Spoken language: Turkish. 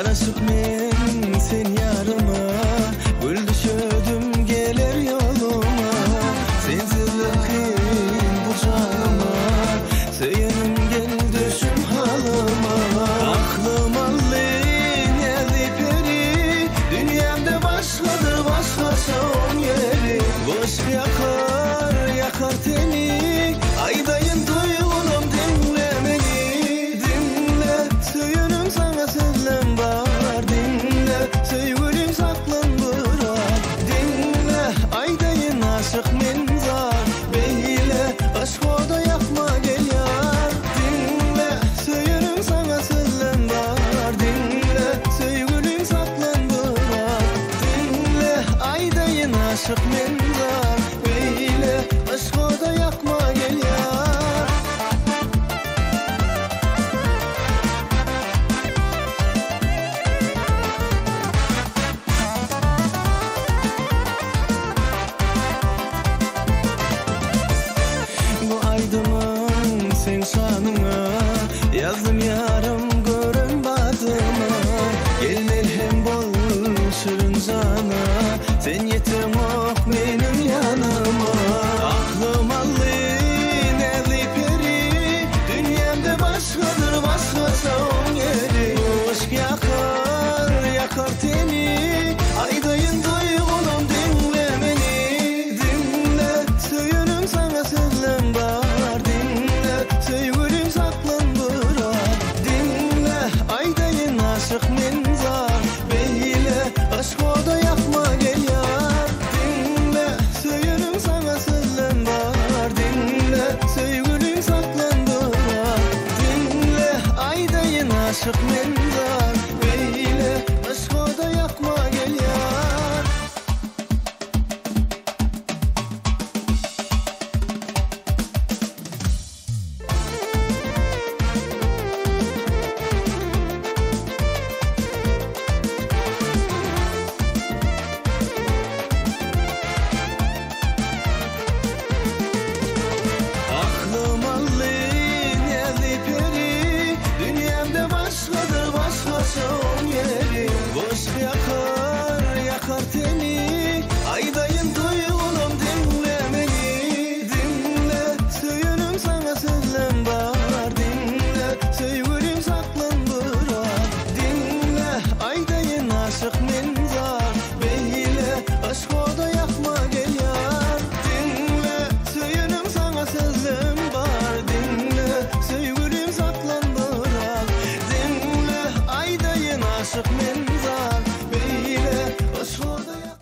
Karışık men sen yarıma, gül düşödüm gelir yoluma. Sensizlik kıyın bu canıma, söyünüm gel düşüm halıma. Aklım allin geldi peri, dünyamda başkadır başkası on yeri. Boş yakar yakar teni, aydayın duyulum dinle beni. Dinle söyünüm sana sözlem var, dinle söygülüm saklım bırak. Dinle aydayın aşık men zar, beyle aşk oda yakma gel yar. Dinle söyünüm sana sözlem var, dinle söygülüm saklım bırak. Dinle aydayın aşık men